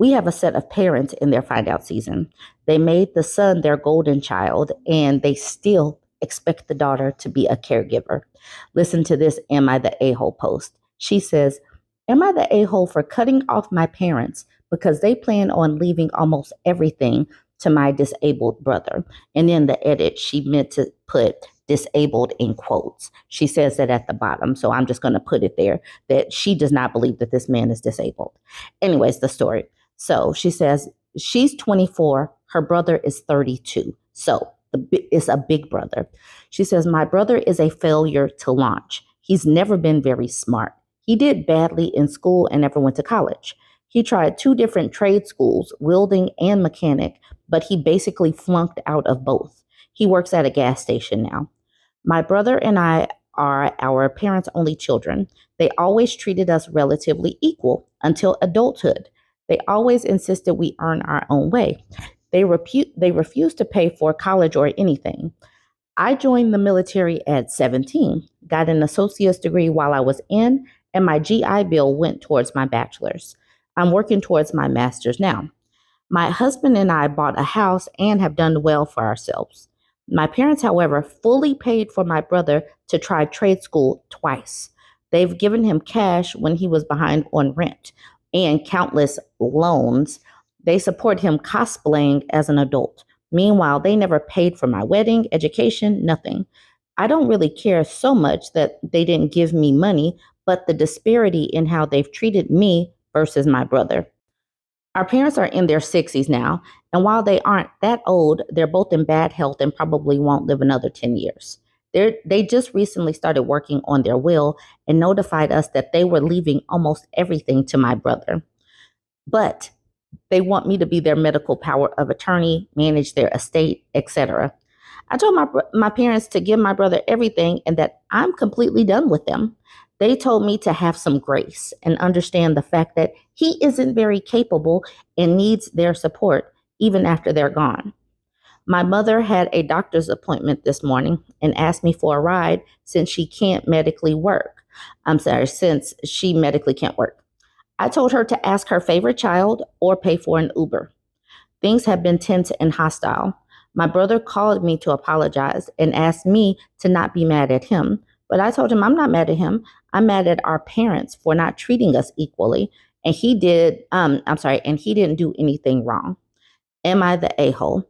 We have a set of parents in their find out season. They made the son their golden child, and they still expect the daughter to be a caregiver. Listen to this Am I the A-hole post. She says, Am I the a-hole for cutting off my parents because they plan on leaving almost everything to my disabled brother? And in the edit, she meant to put disabled in quotes. She says that at the bottom, so I'm just going to put it there that she does not believe that this man is disabled. Anyways, the story. So she says she's 24, her brother is 32. So it's a big brother. She says, my brother is a failure to launch. He's never been very smart. He did badly in school and never went to college. He tried 2 different trade schools, welding and mechanic, but he basically flunked out of both. He works at a gas station now. My brother and I are our parents' only children. They always treated us relatively equal until adulthood. They always insisted we earn our own way. They refused to pay for college or anything. I joined the military at 17, got an associate's degree while I was in, and my GI Bill went towards my bachelor's. I'm working towards my master's now. My husband and I bought a house and have done well for ourselves. My parents, however, fully paid for my brother to try trade school twice. They've given him cash when he was behind on rent and countless loans. They support him cosplaying as an adult. Meanwhile, they never paid for my wedding, education, nothing. I don't really care so much that they didn't give me money, but the disparity in how they've treated me versus my brother. Our parents are in their 60s now, and while they aren't that old, they're both in bad health and probably won't live another 10 years. They just recently started working on their will and notified us that they were leaving almost everything to my brother. But they want me to be their medical power of attorney, manage their estate, etc. I told my parents to give my brother everything and that I'm completely done with them. They told me to have some grace and understand the fact that he isn't very capable and needs their support even after they're gone. My mother had a doctor's appointment this morning and asked me for a ride since she can't medically work. Since she medically can't work. I told her to ask her favorite child or pay for an Uber. Things have been tense and hostile. My brother called me to apologize and asked me to not be mad at him. But I told him I'm not mad at him. I'm mad at our parents for not treating us equally. And he didn't do anything wrong. Am I the a-hole?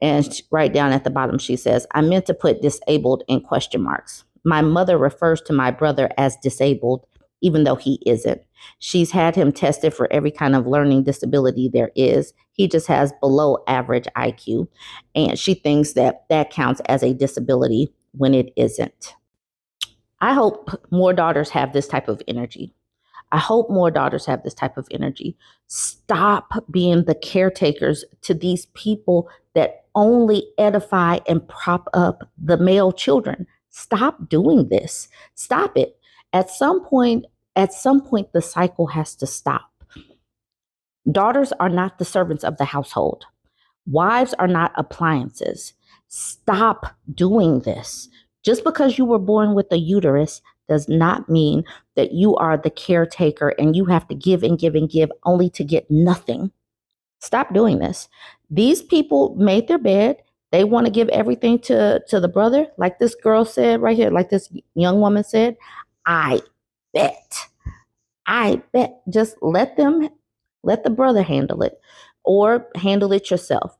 And right down at the bottom, she says, I meant to put disabled in question marks. My mother refers to my brother as disabled, even though he isn't. She's had him tested for every kind of learning disability there is. He just has below average IQ. And she thinks that that counts as a disability when it isn't. I hope more daughters have this type of energy. I hope more daughters have this type of energy. Stop being the caretakers to these people that only edify and prop up the male children. Stop doing this. Stop it. At some point, the cycle has to stop. Daughters are not the servants of the household. Wives are not appliances. Stop doing this. Just because you were born with a uterus does not mean that you are the caretaker and you have to give and give and give only to get nothing. Stop doing this. These people made their bed. They want to give everything to the brother. Like this girl said right here, like this young woman said, I bet. Just let the brother handle it or handle it yourself.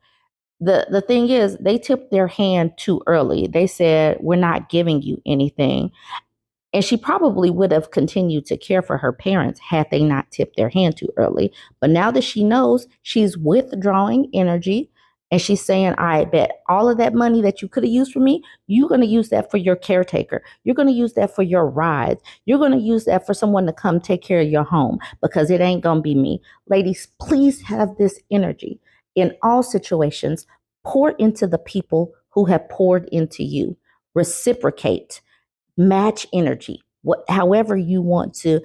The thing is, they tipped their hand too early. They said, we're not giving you anything. And she probably would have continued to care for her parents had they not tipped their hand too early. But now that she knows, she's withdrawing energy and she's saying, I bet all of that money that you could have used for me, you're going to use that for your caretaker. You're going to use that for your rides. You're going to use that for someone to come take care of your home because it ain't going to be me. Ladies, please have this energy. In all situations, pour into the people who have poured into you. Reciprocate. Match energy, however you want to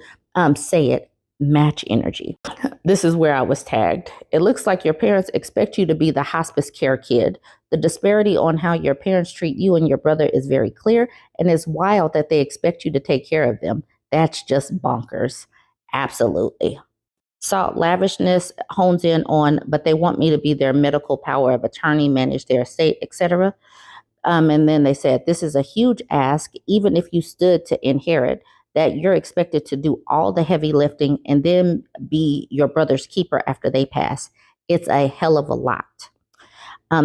say it, match energy. This is where I was tagged. It looks like your parents expect you to be the hospice care kid. The disparity on how your parents treat you and your brother is very clear, and it's wild that they expect you to take care of them. That's just bonkers. Absolutely. Salt lavishness hones in on, but they want me to be their medical power of attorney, manage their estate, etc. And then they said, this is a huge ask, even if you stood to inherit, that you're expected to do all the heavy lifting and then be your brother's keeper after they pass. It's a hell of a lot.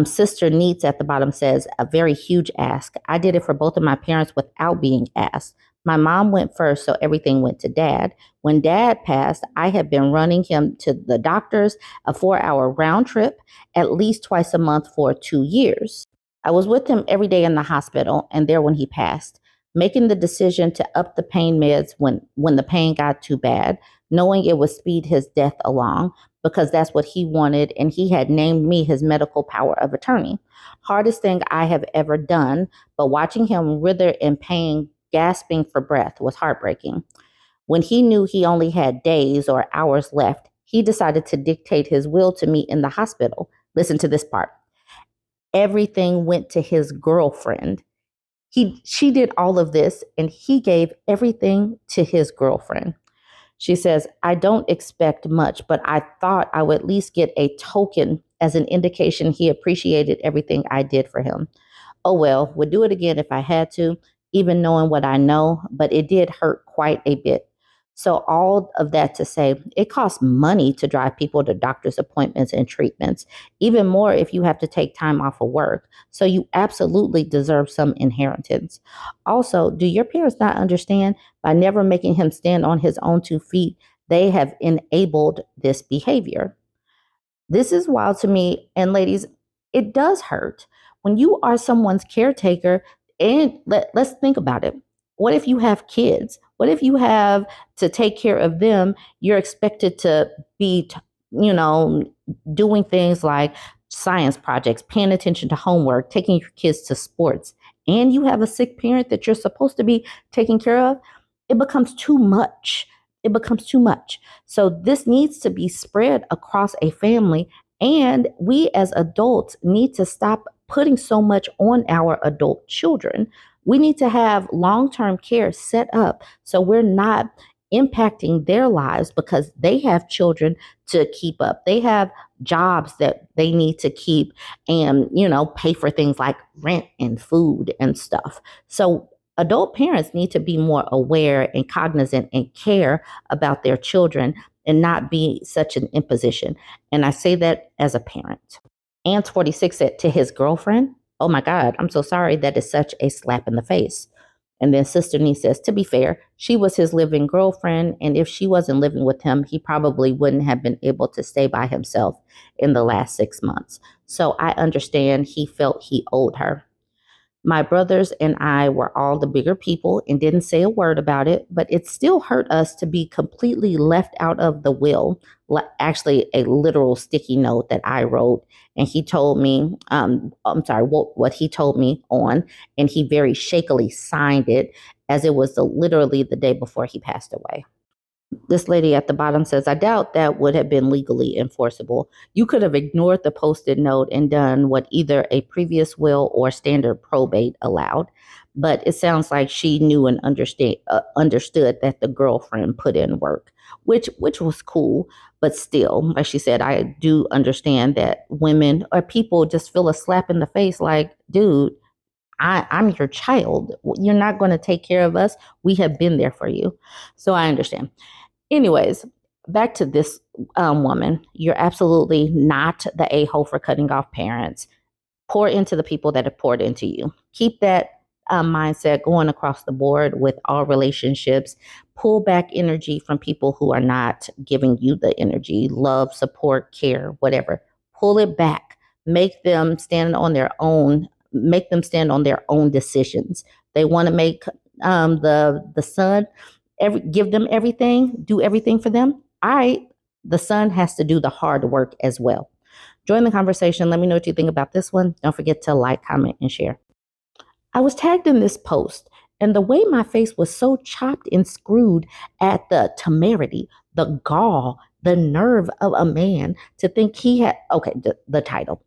Sister Needs at the bottom says, a very huge ask. I did it for both of my parents without being asked. My mom went first, so everything went to dad. When dad passed, I had been running him to the doctors, a 4-hour round trip, at least twice a month for 2 years. I was with him every day in the hospital and there when he passed, making the decision to up the pain meds when the pain got too bad, knowing it would speed his death along because that's what he wanted, and he had named me his medical power of attorney. Hardest thing I have ever done, but watching him writher in pain, gasping for breath, was heartbreaking. When he knew he only had days or hours left, he decided to dictate his will to me in the hospital. Listen to this part. Everything went to his girlfriend. She did all of this, and he gave everything to his girlfriend. She says, I don't expect much, but I thought I would at least get a token as an indication he appreciated everything I did for him. Oh well, would do it again if I had to, even knowing what I know, but it did hurt quite a bit. So all of that to say, it costs money to drive people to doctor's appointments and treatments, even more if you have to take time off of work. So you absolutely deserve some inheritance. Also, do your parents not understand by never making him stand on his own 2 feet, they have enabled this behavior? This is wild to me. And ladies, it does hurt when you are someone's caretaker. And let's think about it. What if you have kids? What if you have to take care of them? You're expected to be, you know, doing things like science projects, paying attention to homework, taking your kids to sports, and you have a sick parent that you're supposed to be taking care of. It becomes too much. It becomes too much. So this needs to be spread across a family. And we as adults need to stop putting so much on our adult children. We need to have long-term care set up so we're not impacting their lives because they have children to keep up. They have jobs that they need to keep and, pay for things like rent and food and stuff. So adult parents need to be more aware and cognizant and care about their children and not be such an imposition. And I say that as a parent. Ant 46 said to his girlfriend, oh my God, I'm so sorry. That is such a slap in the face. And then Sister Nee says, to be fair, she was his living girlfriend. And if she wasn't living with him, he probably wouldn't have been able to stay by himself in the last 6 months. So I understand he felt he owed her. My brothers and I were all the bigger people and didn't say a word about it, but it still hurt us to be completely left out of the will. Actually, a literal sticky note that I wrote, and he told me, I'm sorry, what he told me on, and he very shakily signed it as it was literally the day before he passed away. This lady at the bottom says, I doubt that would have been legally enforceable. You could have ignored the posted note and done what either a previous will or standard probate allowed. But it sounds like she knew and understood that the girlfriend put in work, which was cool. But still, like she said, I do understand that women or people just feel a slap in the face like, dude, I'm your child. You're not going to take care of us. We have been there for you. So I understand. Anyways, back to this woman. You're absolutely not the a-hole for cutting off parents. Pour into the people that have poured into you. Keep that mindset going across the board with all relationships. Pull back energy from people who are not giving you the energy, love, support, care, whatever. Pull it back. Make them stand on their own. Make them stand on their own decisions. They want to make the son give them everything, do everything for them. All right, the son has to do the hard work as well. Join the conversation. Let me know what you think about this one. Don't forget to like, comment, and share. I was tagged in this post, and the way my face was so chopped and screwed at the temerity, the gall, the nerve of a man to think he had, okay, the title.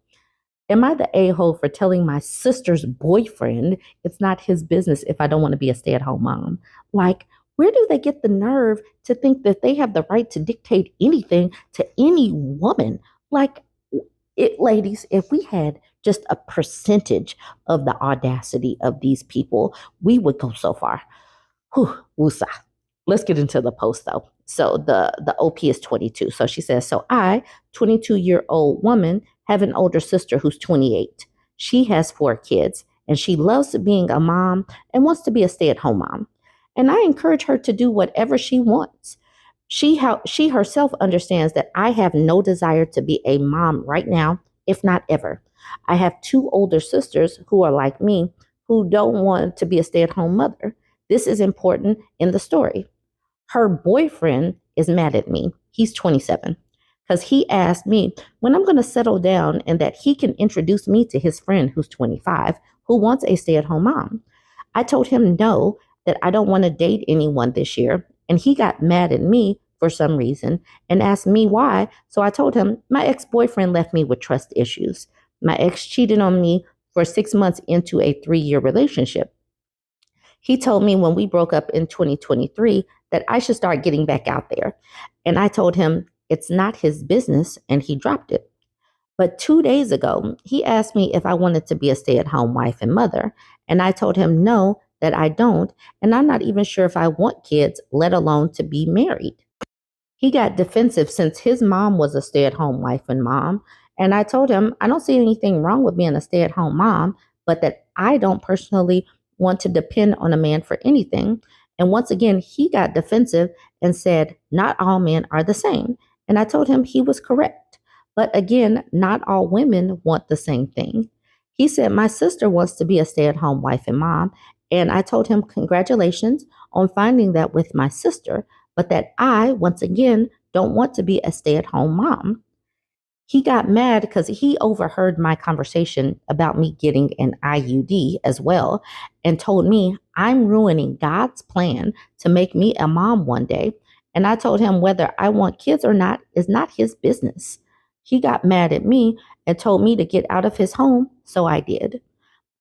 Am I the a-hole for telling my sister's boyfriend it's not his business if I don't want to be a stay-at-home mom? Like, Where do they get the nerve to think that they have the right to dictate anything to any woman? Like, ladies, if we had just a percentage of the audacity of these people, we would go so far. Whew, woosah. Let's get into the post though. So the OP is 22. So she says, so I, 22-year-old woman, have an older sister who's 28. She has 4 kids and she loves being a mom and wants to be a stay-at-home mom. And I encourage her to do whatever she wants. She herself understands that I have no desire to be a mom right now, if not ever. I have 2 older sisters who are like me, who don't want to be a stay-at-home mother. This is important in the story. Her boyfriend is mad at me. He's 27 because he asked me when I'm going to settle down and that he can introduce me to his friend who's 25 who wants a stay-at-home mom. I told him no, that I don't want to date anyone this year. And he got mad at me for some reason and asked me why. So I told him my ex-boyfriend left me with trust issues. My ex cheated on me for 6 months into a 3-year relationship. He told me when we broke up in 2023 that I should start getting back out there. And I told him it's not his business, and he dropped it. But 2 days ago, he asked me if I wanted to be a stay at home wife and mother. And I told him no, that I don't. And I'm not even sure if I want kids, let alone to be married. He got defensive since his mom was a stay at home wife and mom. And I told him, I don't see anything wrong with being a stay at home mom, but that I don't personally want to depend on a man for anything. And once again, he got defensive and said, not all men are the same. And I told him he was correct. But again, not all women want the same thing. He said, my sister wants to be a stay at home wife and mom. And I told him, congratulations on finding that with my sister, but that I, once again, don't want to be a stay at home mom. He got mad because he overheard my conversation about me getting an IUD as well and told me I'm ruining God's plan to make me a mom one day. And I told him whether I want kids or not is not his business. He got mad at me and told me to get out of his home, so I did.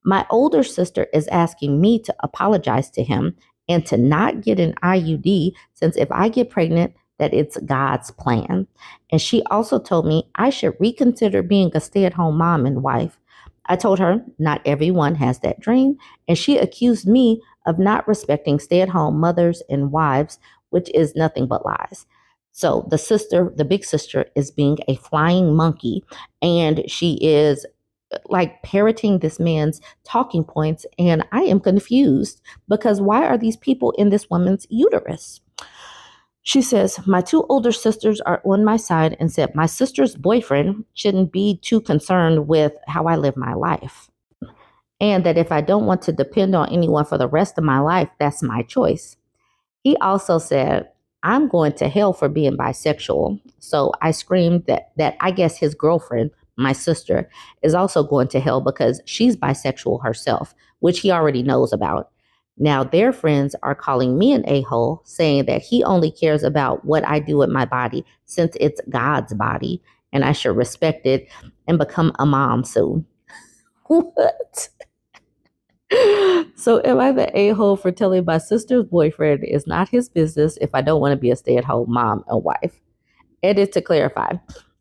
My older sister is asking me to apologize to him and to not get an IUD since if I get pregnant, that it's God's plan. And she also told me I should reconsider being a stay-at-home mom and wife. I told her not everyone has that dream, and she accused me of not respecting stay-at-home mothers and wives, which is nothing but lies. So the big sister, is being a flying monkey, and she is like parroting this man's talking points. And I am confused because why are these people in this woman's uterus? She says, my 2 older sisters are on my side and said my sister's boyfriend shouldn't be too concerned with how I live my life. And that if I don't want to depend on anyone for the rest of my life, that's my choice. He also said, I'm going to hell for being bisexual. So I screamed that I guess his girlfriend, my sister, is also going to hell because she's bisexual herself, which he already knows about. Now their friends are calling me an a-hole, saying that he only cares about what I do with my body since it's God's body and I should respect it and become a mom soon. What? So am I the a-hole for telling my sister's boyfriend it's not his business if I don't want to be a stay-at-home mom and wife? Edit to clarify.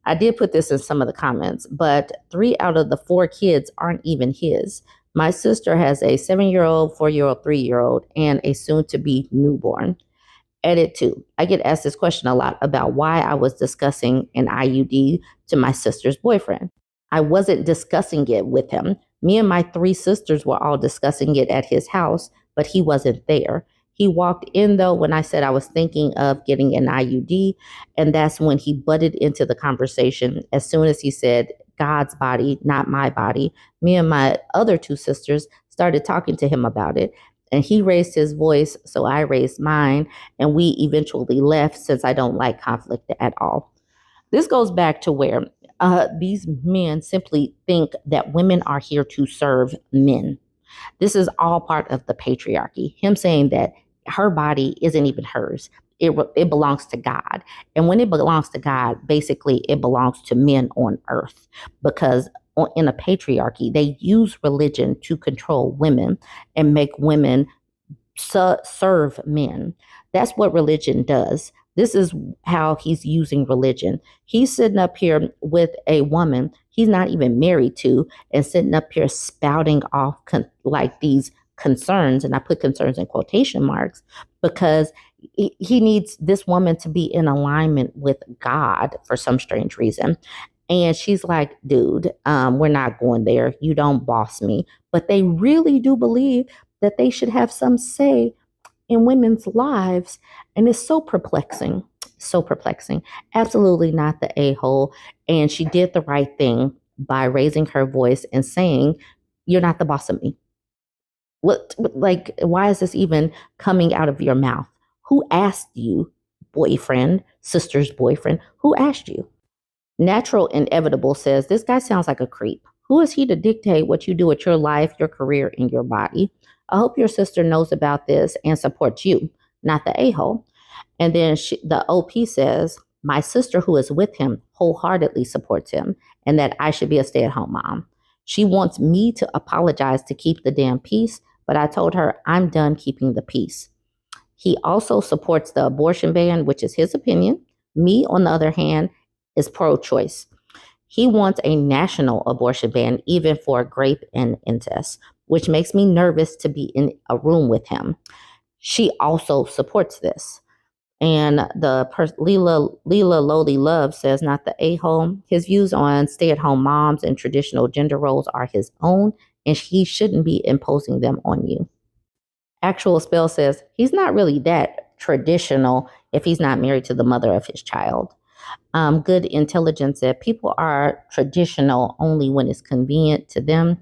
I did put this in some of the comments, but 3 out of the 4 kids aren't even his. My sister has a 7-year-old, 4-year-old, 3-year-old, and a soon-to-be newborn. Edit 2. I get asked this question a lot about why I was discussing an IUD to my sister's boyfriend. I wasn't discussing it with him. Me and my 3 sisters were all discussing it at his house, but he wasn't there. He walked in though when I said I was thinking of getting an IUD, and that's when he butted into the conversation. As soon as he said, God's body, not my body, me and my other 2 sisters started talking to him about it. And he raised his voice, so I raised mine, and we eventually left since I don't like conflict at all. This goes back to where these men simply think that women are here to serve men. This is all part of the patriarchy. Him saying that her body isn't even hers. It belongs to God. And when it belongs to God, basically it belongs to men on earth because in a patriarchy, they use religion to control women and make women serve men. That's what religion does. This is how he's using religion. He's sitting up here with a woman he's not even married to and sitting up here spouting off like these concerns. And I put concerns in quotation marks because he needs this woman to be in alignment with God for some strange reason. And she's like, dude, we're not going there. You don't boss me. But they really do believe that they should have some say in women's lives. And it's so perplexing. So perplexing. Absolutely not the a-hole. And she did the right thing by raising her voice and saying, you're not the boss of me. Like, why is this even coming out of your mouth? Who asked you, boyfriend, sister's boyfriend? Who asked you? Natural Inevitable says, this guy sounds like a creep. Who is he to dictate what you do with your life, your career, and your body? I hope your sister knows about this and supports you, not the a-hole. And then the OP says, my sister who is with him wholeheartedly supports him and that I should be a stay-at-home mom. She wants me to apologize to keep the damn peace, but I told her I'm done keeping the peace. He also supports the abortion ban, which is his opinion. Me, on the other hand, is pro-choice. He wants a national abortion ban, even for rape and incest, which makes me nervous to be in a room with him. She also supports this. And Leela Lowly Love says, not the a-hole. His views on stay-at-home moms and traditional gender roles are his own, and he shouldn't be imposing them on you. Actual Spell says, he's not really that traditional if he's not married to the mother of his child. Good Intelligence said, people are traditional only when it's convenient to them.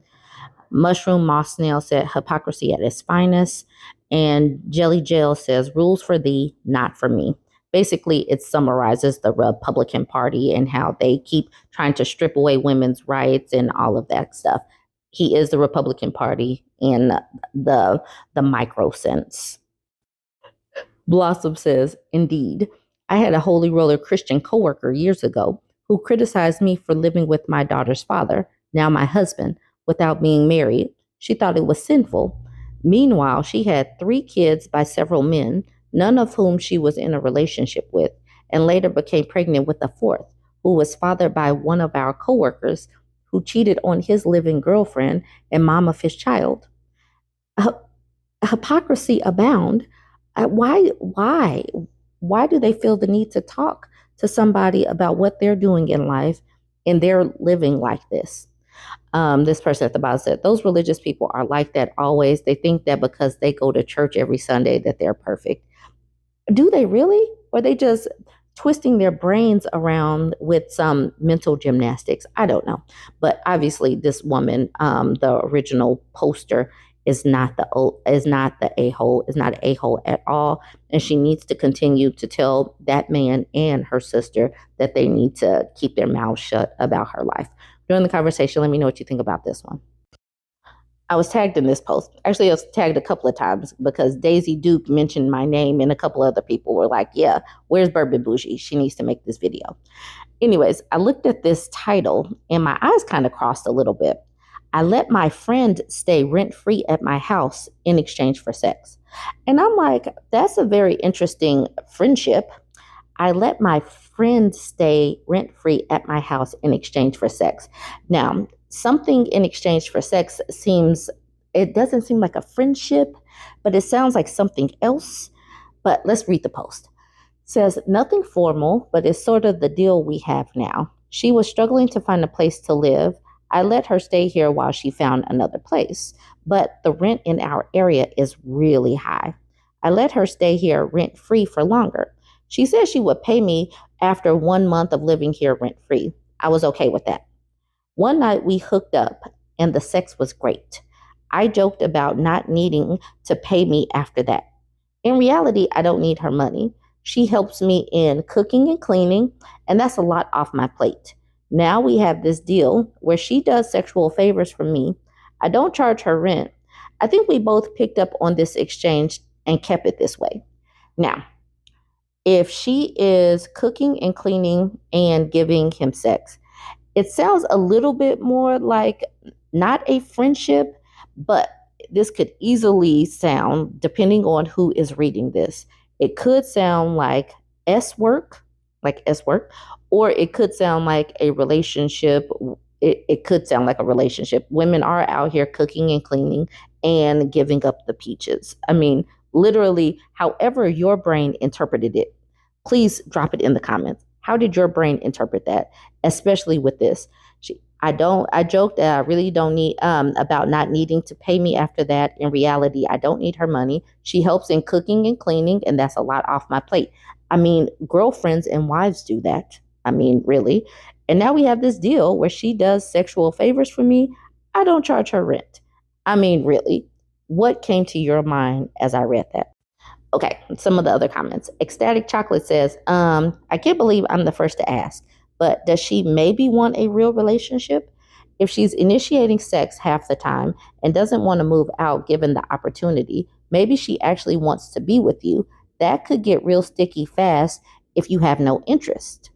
Mushroom Moss Snail said, hypocrisy at its finest. And Jelly Jail says, rules for thee, not for me. Basically, it summarizes the Republican Party and how they keep trying to strip away women's rights and all of that stuff. He is the Republican Party in the micro sense. Blossom says, indeed, I had a holy roller Christian coworker years ago who criticized me for living with my daughter's father, now my husband, without being married. She thought it was sinful. Meanwhile, she had 3 kids by several men, none of whom she was in a relationship with, and later became pregnant with a 4th, who was fathered by one of our coworkers who cheated on his living girlfriend and mom of his child. Hypocrisy abound. Why do they feel the need to talk to somebody about what they're doing in life and they're living like this? This person at the bottom said, those religious people are like that always. They think that because they go to church every Sunday that they're perfect. Do they really? Or are they just twisting their brains around with some mental gymnastics? I don't know. But obviously this woman, the original poster, is not the a-hole, is not an a-hole at all. And she needs to continue to tell that man and her sister that they need to keep their mouths shut about her life. During the conversation, let me know what you think about this one. I was tagged in this post. Actually, I was tagged a couple of times because Daisy Duke mentioned my name and a couple other people were like, yeah, where's Bourbon Bougie? She needs to make this video. Anyways, I looked at this title and my eyes kind of crossed a little bit. I let my friend stay rent-free at my house in exchange for sex. And I'm like, that's a very interesting friendship. I let my friend stay rent-free at my house in exchange for sex. Now, something in exchange for sex it doesn't seem like a friendship, but it sounds like something else. But let's read the post. It says, nothing formal, but it's sort of the deal we have now. She was struggling to find a place to live. I let her stay here while she found another place, but the rent in our area is really high. I let her stay here rent-free for longer. She said she would pay me after 1 month of living here rent-free. I was okay with that. One night we hooked up and the sex was great. I joked about not needing to pay me after that. In reality, I don't need her money. She helps me in cooking and cleaning, and that's a lot off my plate. Now we have this deal where she does sexual favors for me. I don't charge her rent. I think we both picked up on this exchange and kept it this way. Now, if she is cooking and cleaning and giving him sex, it sounds a little bit more like not a friendship, but this could easily sound, depending on who is reading this, it could sound like S work, or it could sound like a relationship. It could sound like a relationship. Women are out here cooking and cleaning and giving up the peaches. I mean, literally, however your brain interpreted it, please drop it in the comments. How did your brain interpret that? Especially with this. I joke that I really don't need about not needing to pay me after that. In reality, I don't need her money. She helps in cooking and cleaning, and that's a lot off my plate. I mean, girlfriends and wives do that. I mean, really. And now we have this deal where she does sexual favors for me. I don't charge her rent. I mean, really. What came to your mind as I read that? Okay, some of the other comments. Ecstatic Chocolate says, I can't believe I'm the first to ask, but does she maybe want a real relationship? If she's initiating sex half the time and doesn't want to move out given the opportunity, maybe she actually wants to be with you. That could get real sticky fast if you have no interest.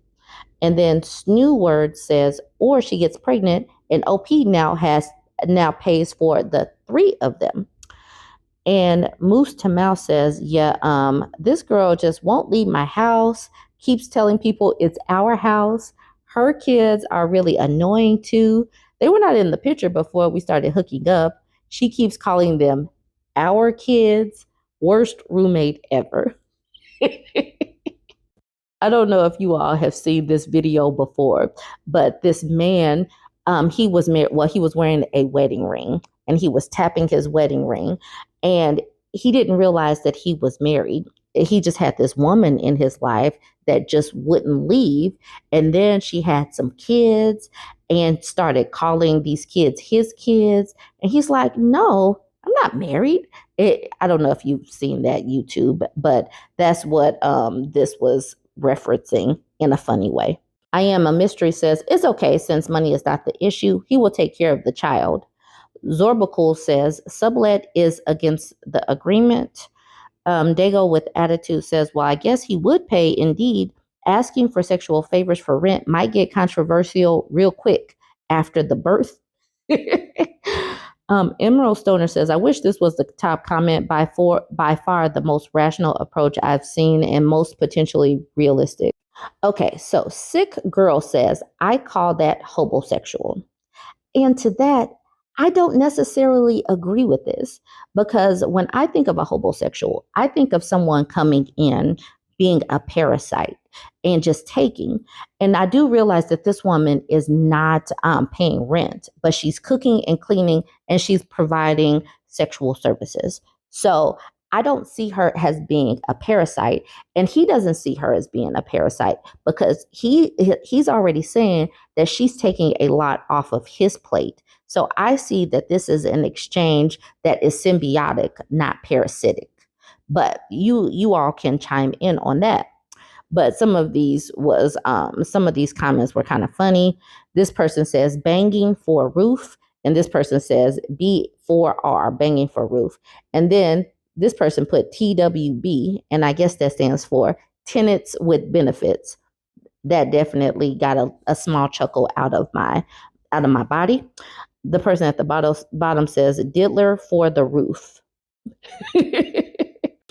And then Snoo Word says, or she gets pregnant and OP now pays for the three of them. And Moose to Mouse says, yeah, this girl just won't leave my house, keeps telling people it's our house. Her kids are really annoying too. They were not in the picture before we started hooking up. She keeps calling them our kids, worst roommate ever. I don't know if you all have seen this video before, but this man, he was married. Well, he was wearing a wedding ring, and he was tapping his wedding ring, and he didn't realize that he was married. He just had this woman in his life that just wouldn't leave, and then she had some kids, and started calling these kids his kids, and he's like, "No, I'm not married." I don't know if you've seen that YouTube, but that's what this was referencing in a funny way. I Am a Mystery says, it's okay since money is not the issue. He will take care of the child. Zorbical says, sublet is against the agreement. Dago with Attitude says, well, I guess he would pay indeed. Asking for sexual favors for rent might get controversial real quick after the birth. Emerald Stoner says, I wish this was the top comment. By far the most rational approach I've seen and most potentially realistic. Okay, so Sick Girl says, I call that hobosexual. And to that, I don't necessarily agree with this, because when I think of a hobosexual, I think of someone coming in, being a parasite and just taking. And I do realize that this woman is not paying rent, but she's cooking and cleaning and she's providing sexual services. So I don't see her as being a parasite, and he doesn't see her as being a parasite, because he's already saying that she's taking a lot off of his plate. So I see that this is an exchange that is symbiotic, not parasitic. But you all can chime in on that. But some of these comments were kind of funny. This person says banging for roof, and this person says B4R, banging for roof. And then this person put TWB, and I guess that stands for tenants with benefits. That definitely got a small chuckle out of my body. The person at the bottom says diddler for the roof.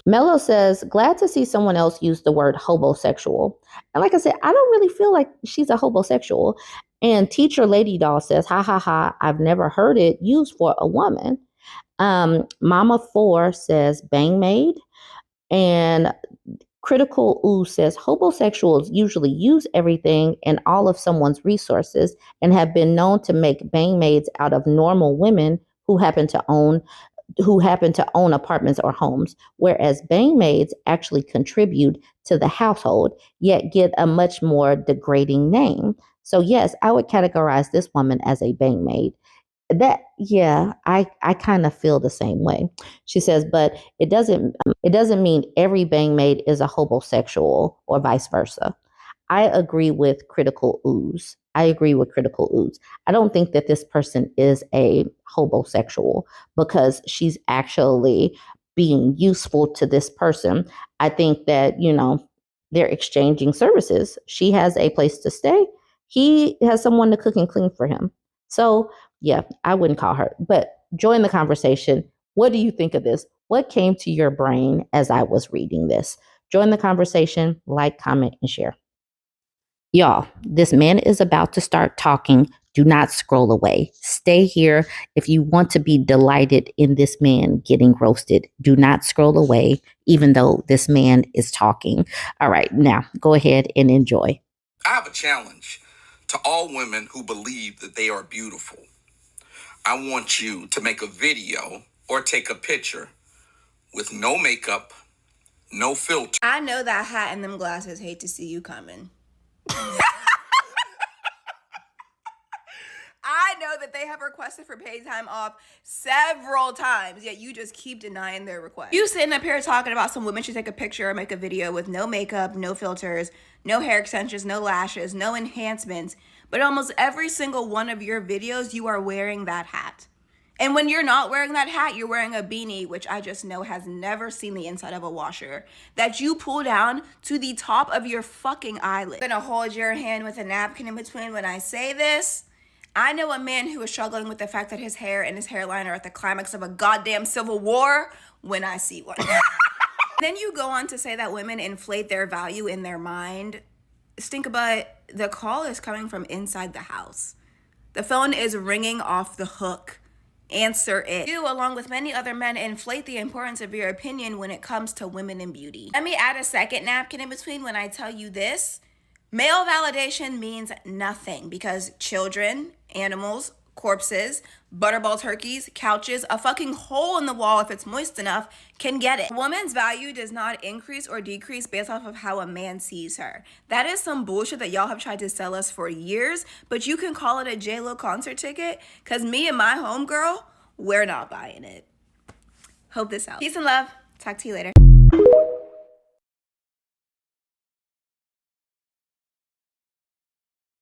Mello says, glad to see someone else use the word hobosexual. And like I said, I don't really feel like she's a hobosexual. And Teacher Lady Doll says, ha ha ha, I've never heard it used for a woman. Mama 4 says, bang maid. And Critical Ooh says, hobosexuals usually use everything and all of someone's resources and have been known to make bang maids out of normal women who happen to own apartments or homes, whereas bang maids actually contribute to the household, yet get a much more degrading name. So yes, I would categorize this woman as a bang maid. I kind of feel the same way. She says, but it doesn't mean every bang maid is a hobosexual or vice versa. I agree with Critical Ooze. I don't think that this person is a hobosexual because she's actually being useful to this person. I think that, they're exchanging services. She has a place to stay. He has someone to cook and clean for him. So, yeah, I wouldn't call her, but join the conversation. What do you think of this? What came to your brain as I was reading this? Join the conversation, like, comment, and share. Y'all, this man is about to start talking. Do not scroll away. Stay here if you want to be delighted in this man getting roasted. Do not scroll away, even though this man is talking. All right, now go ahead and enjoy. I have a challenge to all women who believe that they are beautiful. I want you to make a video or take a picture with no makeup, no filter. I know that hat and them glasses hate to see you coming. I know that they have requested for paid time off several times, yet you just keep denying their request. You sitting up here talking about some women should take a picture or make a video with no makeup, no filters, no hair extensions, no lashes, no enhancements, but almost every single one of your videos, you are wearing that hat. And when you're not wearing that hat, you're wearing a beanie, which I just know has never seen the inside of a washer, that you pull down to the top of your fucking eyelid. I'm gonna hold your hand with a napkin in between when I say this. I know a man who is struggling with the fact that his hair and his hairline are at the climax of a goddamn civil war when I see one. Then you go on to say that women inflate their value in their mind. Stinkabutt, the call is coming from inside the house. The phone is ringing off the hook. Answer it. You, along with many other men, inflate the importance of your opinion when it comes to women and beauty. Let me add a second napkin in between when I tell you this. Male validation means nothing because children, animals, corpses, butterball turkeys, couches, a fucking hole in the wall if it's moist enough can get it. A woman's value does not increase or decrease based off of how a man sees her. That is some bullshit that y'all have tried to sell us for years, but you can call it a J-Lo concert ticket because me and my homegirl, we're not buying it. Hope this helps. Peace and love. Talk to you later.